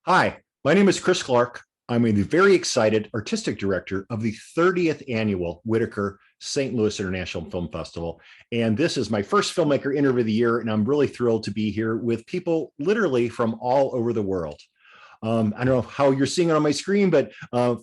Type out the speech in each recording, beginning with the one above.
Hi, my name is Chris Clark. I'm the very excited artistic director of the 30th annual Whitaker St. Louis International Film Festival. And this is my first filmmaker interview of the year. And I'm really thrilled to be here with people literally from all over the world. I don't know how you're seeing it on my screen, but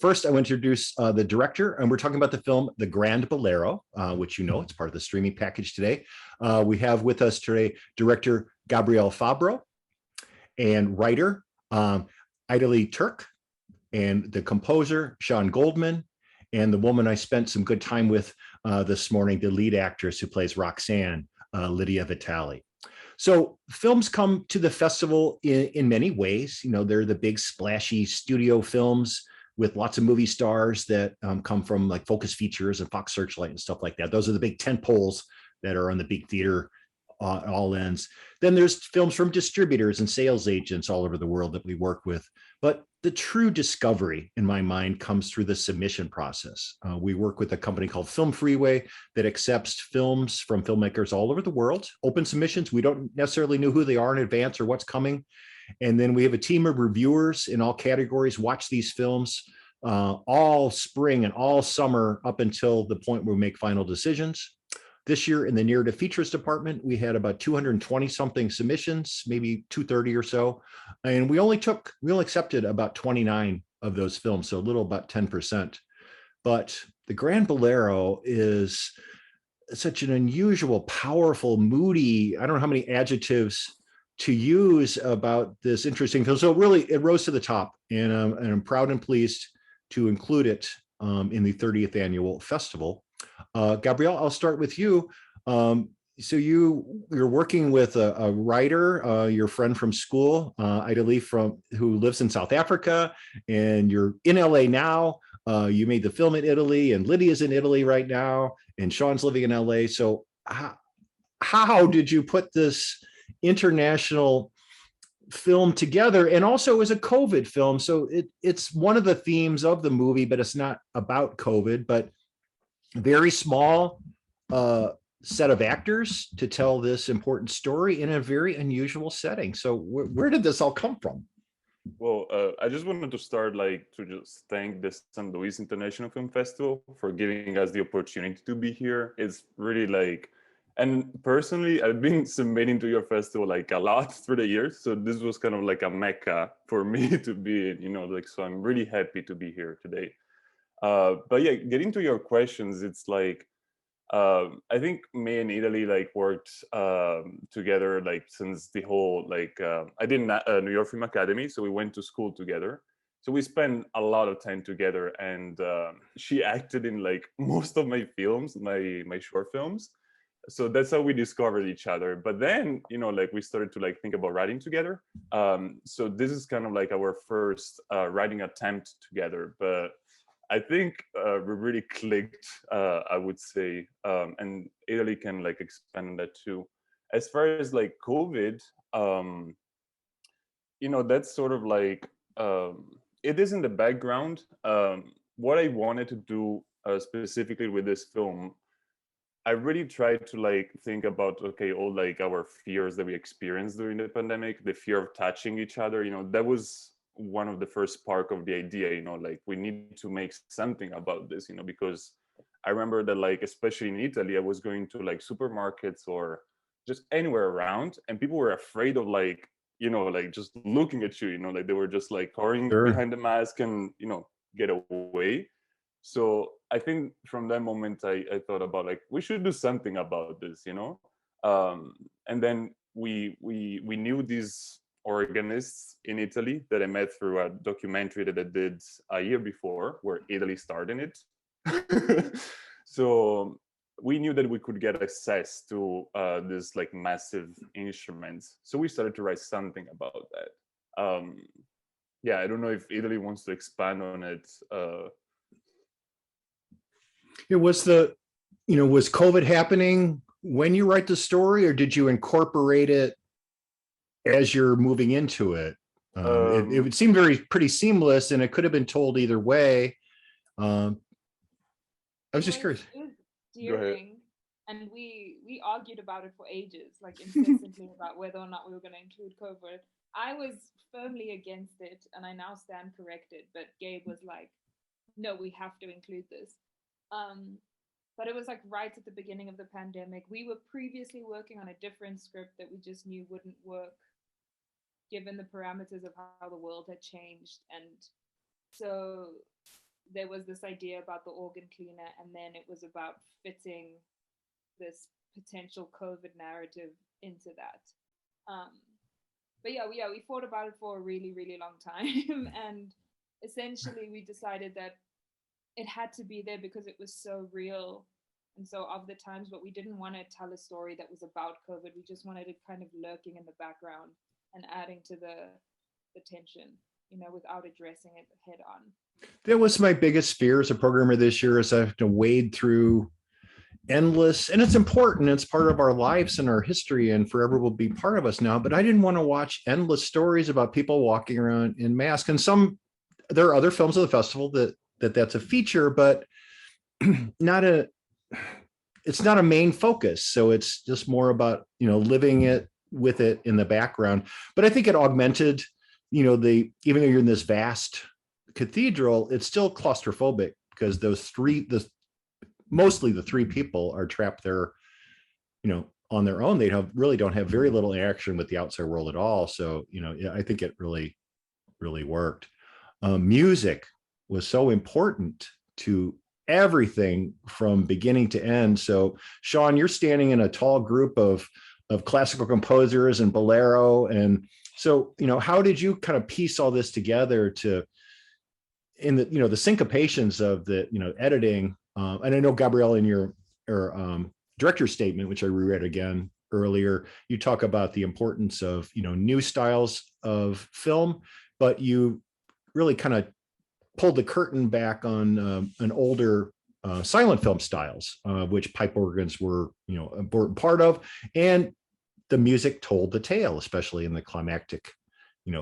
first I want to introduce the director, and we're talking about the film The Grand Bolero, which it's part of the streaming package today. We have with us today director Gabriel Fabro and writer Idali Turk, and the composer Sean Goldman, and the woman I spent some good time with this morning, the lead actress who plays Roxanne, Lydia Vitali. So films come to the festival in many ways. They're the big splashy studio films with lots of movie stars that come from like Focus Features and Fox Searchlight and stuff like that. Those are the big tent poles that are on the big theater all ends. Then there's films from distributors and sales agents all over the world that we work with. But the true discovery, in my mind, comes through the submission process. We work with a company called Film Freeway that accepts films from filmmakers all over the world, open submissions. We don't necessarily know who they are in advance or what's coming. And then we have a team of reviewers in all categories, watch these films all spring and all summer up until the point where we make final decisions. This year in the narrative features department, we had about 220 something submissions, maybe 230 or so. And we only accepted about 29 of those films, so a little about 10%. But the Grand Bolero is such an unusual, powerful, moody, I don't know how many adjectives to use about this interesting film. So really, it rose to the top, and I'm proud and pleased to include it in the 30th annual festival. Gabrielle, I'll start with you. So you're working with a writer, your friend from school, Idali, who lives in South Africa, and you're in LA now. You made the film in Italy, and Lydia's in Italy right now, and Sean's living in LA. So how did you put this international film together? And also as a COVID film, so it's one of the themes of the movie, but it's not about COVID, but very small set of actors to tell this important story in a very unusual setting. So where did this all come from? Well, I just wanted to start to just thank the San Luis International Film Festival for giving us the opportunity to be here. It's really and personally, I've been submitting to your festival a lot through the years. So this was kind of like a mecca for me to be in, so I'm really happy to be here today. But yeah, getting to your questions, it's I think me and Italy worked together since the whole I did New York Film Academy, so we went to school together. So we spent a lot of time together, and she acted in most of my films, my short films. So that's how we discovered each other. But then we started to think about writing together. So this is kind of our first writing attempt together, but I think we really clicked, I would say, and Italy can expand on that too. As far as COVID, that's sort of it is in the background. What I wanted to do specifically with this film, I really tried to think about, okay, all our fears that we experienced during the pandemic, the fear of touching each other, that was one of the first spark of the idea, we need to make something about this, because I remember that especially in Italy, I was going to supermarkets or just anywhere around, and people were afraid of just looking at you, they were just cowering Sure. behind the mask and get away. So I think from that moment I thought about we should do something about this, and then we knew these organists in Italy that I met through a documentary that I did a year before, where Italy starred in it. So we knew that we could get access to this massive instruments. So we started to write something about that. Yeah, I don't know if Italy wants to expand on it. Was COVID happening when you write the story, or did you incorporate it as you're moving into it? It would seem pretty seamless, and it could have been told either way. I was just curious. Go ahead. and we argued about it for ages, like incessantly about whether or not we were going to include COVID. I was firmly against it, and I now stand corrected. But Gabe was like, "No, we have to include this." Um, but it was like right at the beginning of the pandemic. We were previously working on a different script that we just knew wouldn't work given the parameters of how the world had changed. And so there was this idea about the organ cleaner, and then it was about fitting this potential COVID narrative into that. Um, but yeah, we thought about it for a really, really long time. And essentially, we decided that it had to be there because it was so real and so of the times, but we didn't want to tell a story that was about COVID. We just wanted it kind of lurking in the background and adding to the tension, without addressing it head on. That was my biggest fear as a programmer this year, is I have to wade through endless, and it's important, it's part of our lives and our history and forever will be part of us now, but I didn't want to watch endless stories about people walking around in masks. And there are other films of the festival that's a feature, but it's not a main focus. So it's just more about, living it with it in the background. But I think it augmented, even though you're in this vast cathedral, it's still claustrophobic because mostly the three people are trapped there, on their own. They really don't have very little interaction with the outside world at all. So, I think it really, really worked. Music was so important to everything from beginning to end. So, Sean, you're standing in a tall group of classical composers and Bolero. And so, how did you kind of piece all this together in the, the syncopations of the, editing? And I know, Gabrielle, in your director's statement, which I reread again earlier, you talk about the importance of, new styles of film, but you really kind of pulled the curtain back on an older silent film styles, which pipe organs were, an important part of. And the music told the tale, especially in the climactic,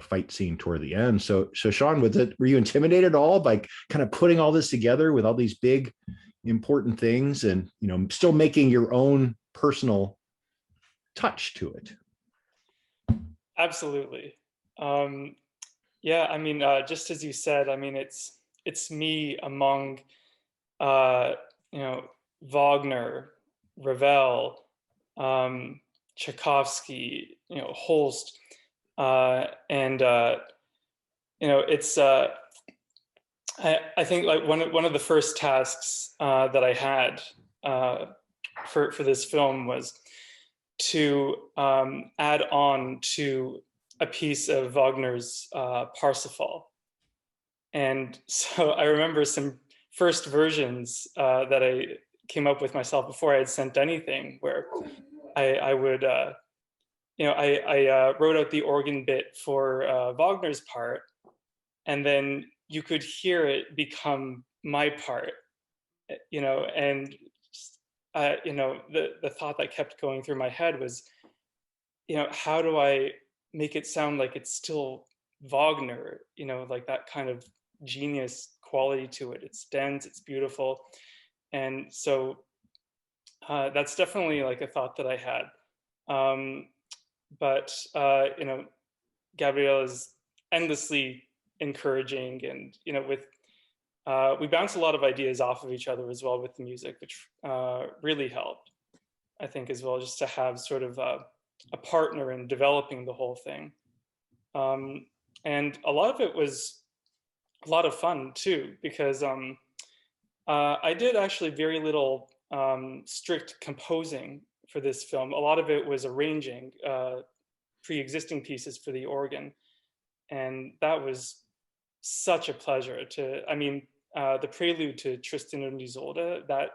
fight scene toward the end. So Sean, were you intimidated at all by kind of putting all this together with all these big, important things and, still making your own personal touch to it? Absolutely. Yeah, I mean, just as you said, I mean, it's me among, Wagner, Ravel, Tchaikovsky, Holst, and it's. I think like one of the first tasks that I had for this film was to add on to a piece of Wagner's Parsifal. And so I remember some first versions that I came up with myself before I had sent anything, where I would, I wrote out the organ bit for Wagner's part, and then you could hear it become my part, and the thought that kept going through my head was, how do I make it sound like it's still Wagner, like that kind of genius quality to it. It's dense, it's beautiful. And so that's definitely like a thought that I had. But Gabrielle is endlessly encouraging, and with we bounce a lot of ideas off of each other as well with the music, which really helped, I think, as well, just to have sort of a partner in developing the whole thing. And a lot of it was a lot of fun too, because I did actually very little strict composing for this film. A lot of it was arranging pre-existing pieces for the organ. And that was such a pleasure the prelude to Tristan und Isolde, that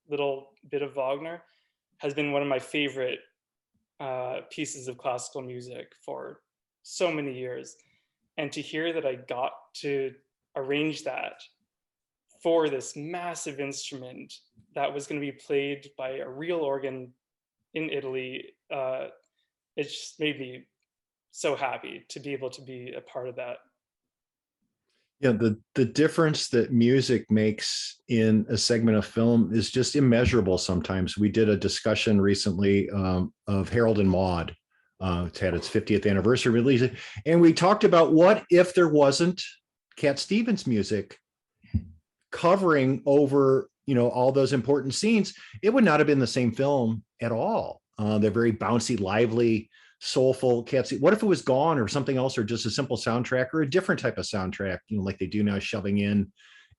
little bit of Wagner, has been one of my favorite pieces of classical music for so many years. And to hear that I got to arrange that for this massive instrument that was going to be played by a real organ in Italy, it just made me so happy to be able to be a part of that. Yeah, the difference that music makes in a segment of film is just immeasurable sometimes. We did a discussion recently of Harold and Maude. It's had its 50th anniversary release. And we talked about what if there wasn't Cat Stevens music covering over, all those important scenes. It would not have been the same film at all. They're very bouncy, lively, soulful Cat Stevens. What if it was gone or something else, or just a simple soundtrack or a different type of soundtrack, like they do now, shoving in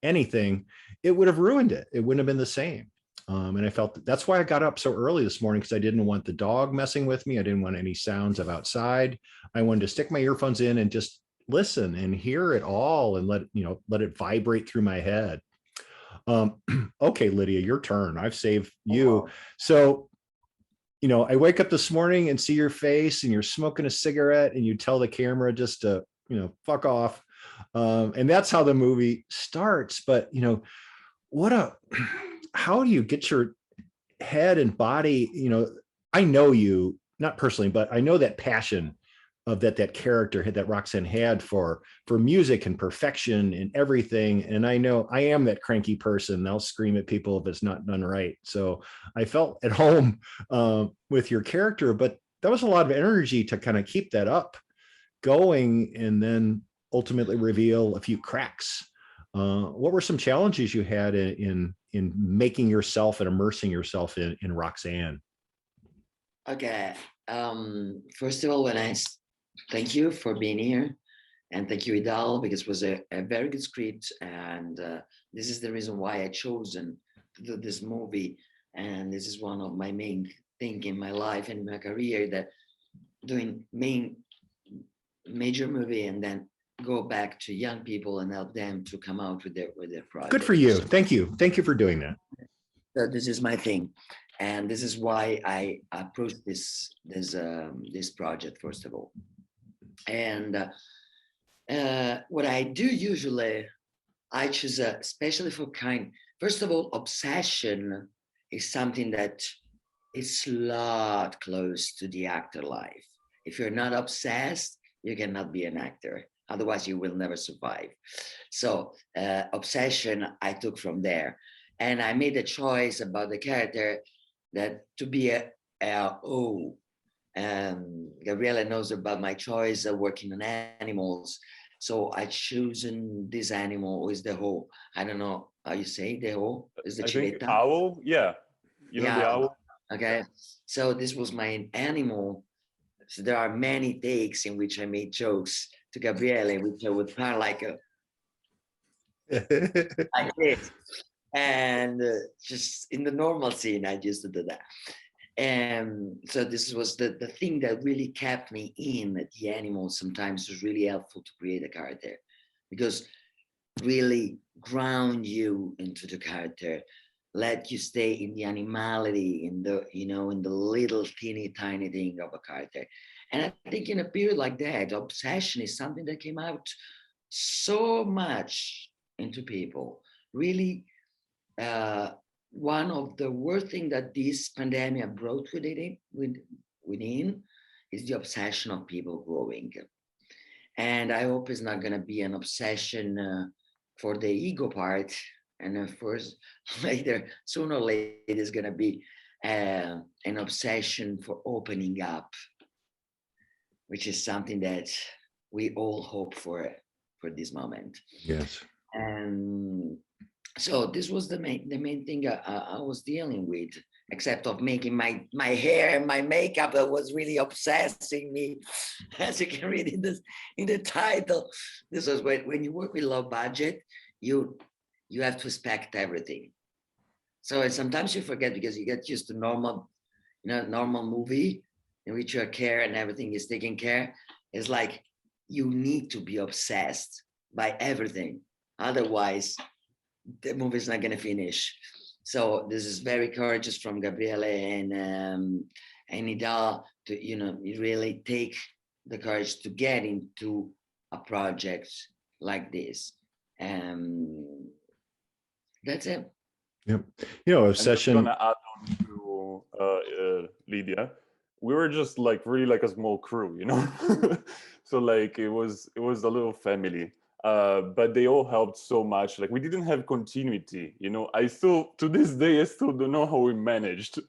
anything? It would have ruined it. It wouldn't have been the same. And I felt that's why I got up so early this morning, because I didn't want the dog messing with me. I didn't want any sounds of outside. I wanted to stick my earphones in and just listen and hear it all and let it vibrate through my head. Okay, Lydia, your turn. I've saved you. Oh, wow. So, I wake up this morning and see your face and you're smoking a cigarette and you tell the camera just to, fuck off. And that's how the movie starts. But, how do you get your head and body, I know you, not personally, but I know that passion of that character had, that Roxanne had for music and perfection and everything. And I know I am that cranky person. I'll scream at people if it's not done right. So I felt at home with your character, but that was a lot of energy to kind of keep that up going and then ultimately reveal a few cracks. What were some challenges you had in making yourself and immersing yourself in Roxanne? Okay. First of all, thank you for being here, and thank you, Idal, because it was a very good script, and this is the reason why I chosen to do this movie, and this is one of my main thing in my life and my career, that doing major movie and then go back to young people and help them to come out with their project. Good for you. Thank you for doing that. So this is my thing, and this is why I approached this project first of all. And what I do usually, I choose especially for first of all, obsession is something that is a lot close to the actor life. If you're not obsessed, you cannot be an actor. Otherwise, you will never survive. So obsession, I took from there. And I made a choice about the character that to be Gabriele knows about my choice of working on animals. So I chosen this animal who is the hoe. I don't know how you say the hoe. Is the I think chiveta? owl. Yeah. You know the owl? Okay. So this was my animal. So there are many takes in which I made jokes to Gabriele, which I would kind of like this. And just in the normal scene, I used to do that. And so this was the thing that really kept me in the animal. Sometimes was really helpful to create a character, because really ground you into the character, let you stay in the animality, in the in the little teeny tiny thing of a character. And I think in a period like that, obsession is something that came out so much into people. Really, one of the worst things that this pandemic brought within is the obsession of people growing. And I hope it's not going to be an obsession for the ego part. And first, later, sooner or later, it's going to be an obsession for opening up, which is something that we all hope for this moment. Yes. And so this was the main thing I was dealing with, except of making my hair and my makeup that was really obsessing me, as you can read in the title. This was when you work with low budget, you have to respect everything. So sometimes you forget, because you get used to normal movie in which your care and everything is taken care. It's like you need to be obsessed by everything, otherwise the movie is not going to finish. So this is very courageous from Gabriele and Ida to really take the courage to get into a project like this. That's it. Yep. Obsession. I'm just gonna add on to Lydia. We were just like really like a small crew, So like it was a little family. but they all helped so much. Like we didn't have continuity, you know. I still, to this day, I still don't know how we managed to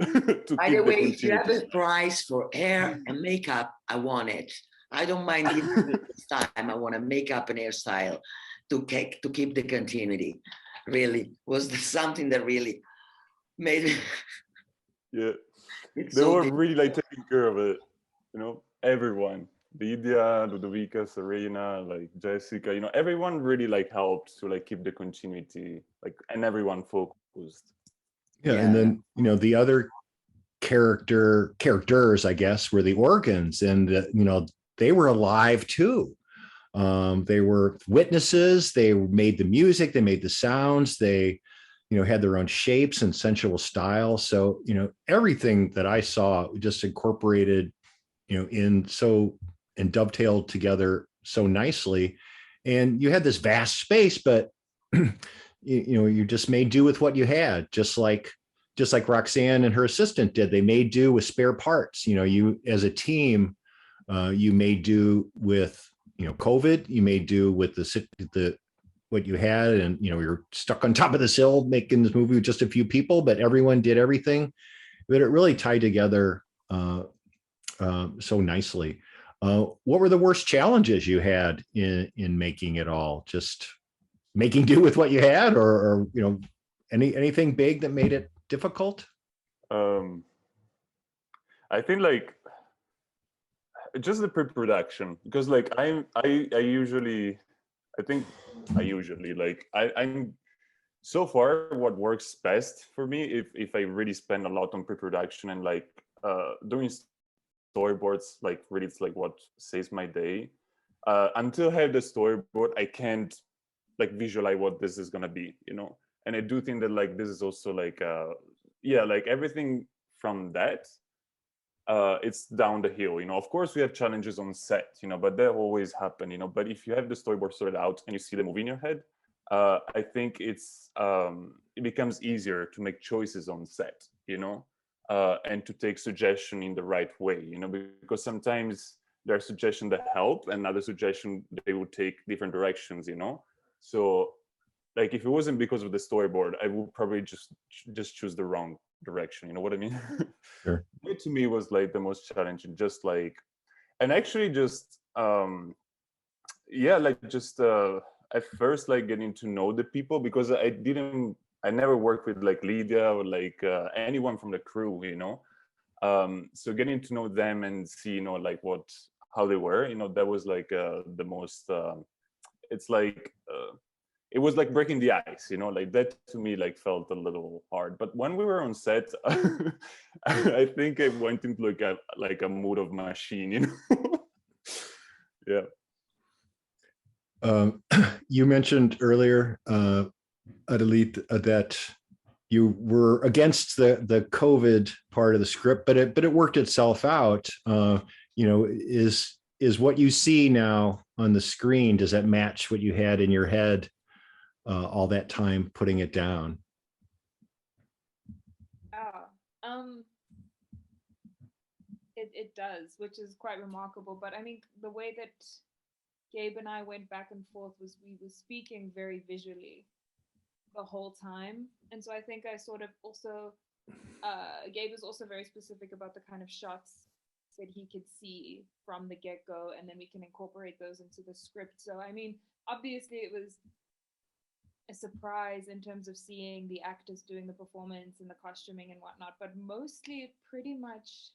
By keep the the way, if you have continuity. a price for hair and makeup, I want it. I don't mind giving it this time. I want a makeup and hairstyle to keep the continuity. Really, was something that really made it. Yeah, It's they so were really like difficult. taking care of it, you know. Everyone, Lydia, Ludovica, Serena, like Jessica, you know, everyone really like helped to like keep the continuity, like, and everyone focused. Yeah, Yeah. and then the other characters, I guess, were the organs, and they were alive too. They were witnesses. They made the music. They made the sounds. They had their own shapes and sensual style. So everything that I saw just incorporated and dovetailed together so nicely. And you had this vast space, but you just made do with what you had, just like Roxanne and her assistant did. They made do with spare parts. You as a team, you made do with COVID. You made do with the what you had, and you're stuck on top of this hill making this movie with just a few people, but everyone did everything. But it really tied together so nicely. What were the worst challenges you had in making it all? Just making do with what you had, or anything big that made it difficult? I think like just the pre-production, because like I usually like I'm so far what works best for me if I really spend a lot on pre-production and like doing storyboards, like really it's like what saves my day. Until I have the storyboard, I can't like visualize what this is gonna be, and I do think that like this is also like like everything from that, it's down the hill. Of course we have challenges on set, but that always happen. But if you have the storyboard sorted out and you see the movie in your head, I think it becomes easier to make choices on set, and to take suggestion in the right way, because sometimes there are suggestions that help and other suggestions they would take different directions, so like if it wasn't because of the storyboard, I would probably just choose the wrong direction. You know what I mean? Sure. It to me was like the most challenging, just like, and actually just like just at first like getting to know the people, because I never worked with like Lydia or like anyone from the crew, so getting to know them and see like how they were, that was like the most it's like it was like breaking the ice, like that to me like felt a little hard. But when we were on set, I think I went into like a mood of machine, Yeah. You mentioned earlier, Adelit, that you were against the COVID part of the script, but it worked itself out. Is what you see now on the screen, does that match what you had in your head all that time putting it down? It does, which is quite remarkable. But I mean, the way that Gabe and I went back and forth was we were speaking very visually the whole time. And so I think I sort of also, Gabe was also very specific about the kind of shots that he could see from the get-go, and then we can incorporate those into the script. So, I mean, obviously it was a surprise in terms of seeing the actors doing the performance and the costuming and whatnot, but mostly it pretty much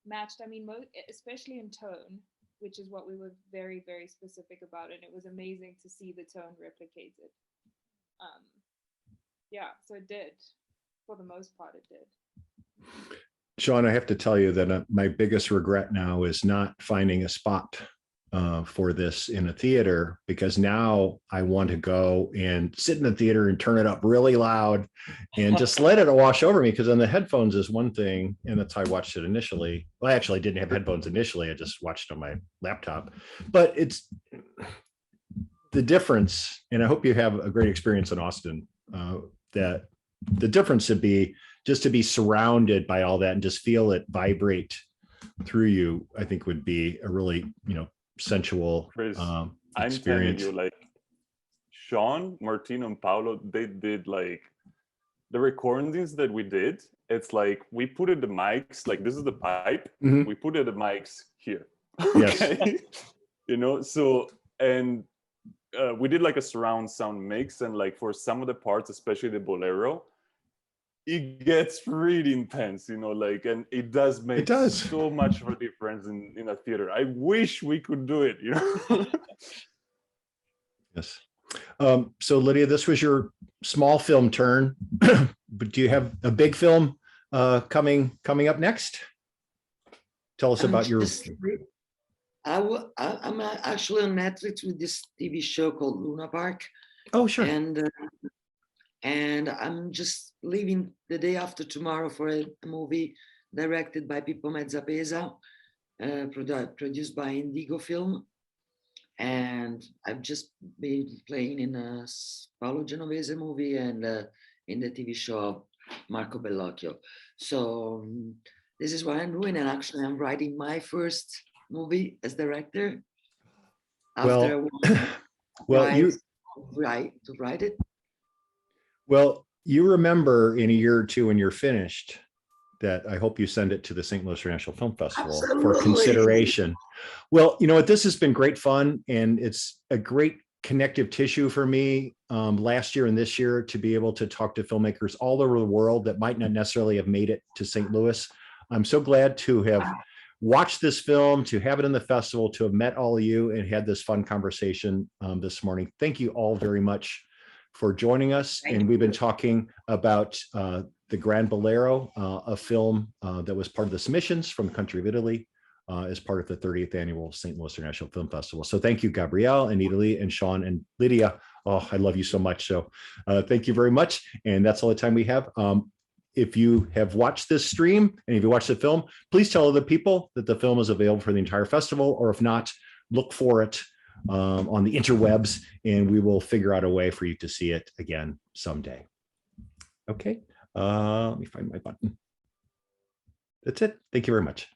matched. I mean, especially in tone, which is what we were very, very specific about, and it was amazing to see the tone replicated. So it did. For the most part, it did. Sean, I have to tell you that my biggest regret now is not finding a spot for this in a theater, because now I want to go and sit in the theater and turn it up really loud and just let it wash over me, because on the headphones is one thing, and that's how I watched it initially. Well, I actually didn't have headphones initially. I just watched it on my laptop. But it's the difference, and I hope you have a great experience in Austin, that the difference would be just to be surrounded by all that and just feel it vibrate through you, I think would be a really, sensual Chris, I'm telling experience. you, like Sean, Martino, and Paolo, they did like the recordings that we did. It's like we put in the mics, like this is the pipe, Mhm. we put in the mics here. Yes. Okay. You know, so, and we did like a surround sound mix, and like for some of the parts, especially the Bolero, it gets really intense, you know, like, and it does make does. so much of a difference in a theater. I wish we could do it, you know. Yes. So Lydia, this was your small film turn, but do you have a big film coming up next? Tell us about your. I'm actually on Netflix with this TV show called Luna Park, Oh, sure. and I'm just leaving the day after tomorrow for a movie directed by Pippo Mezzapesa, produced by Indigo Film, and I've just been playing in a Paolo Genovese movie and in the TV show of Marco Bellocchio. So this is what I'm doing, and actually I'm writing my first movie as director after you to write it. Well, you remember in a year or two when you're finished that I hope you send it to the St. Louis International Film Festival for consideration. Well, you know what, this has been great fun, and it's a great connective tissue for me last year and this year to be able to talk to filmmakers all over the world that might not necessarily have made it to St. Louis. I'm so glad to have watched this film, to have it in the festival, to have met all of you and had this fun conversation this morning. Thank you all very much for joining us. And we've been talking about the Grand Bolero, a film that was part of the submissions from the country of Italy as part of the 30th annual St. Louis International Film Festival. So thank you, Gabrielle and Italy and Sean and Lydia. Oh, I love you so much. So thank you very much. And that's all the time we have. If you have watched this stream and if you watched the film, please tell other people that the film is available for the entire festival, or if not, look for it on the interwebs, and we will figure out a way for you to see it again someday. Okay, let me find my button. That's it. Thank you very much.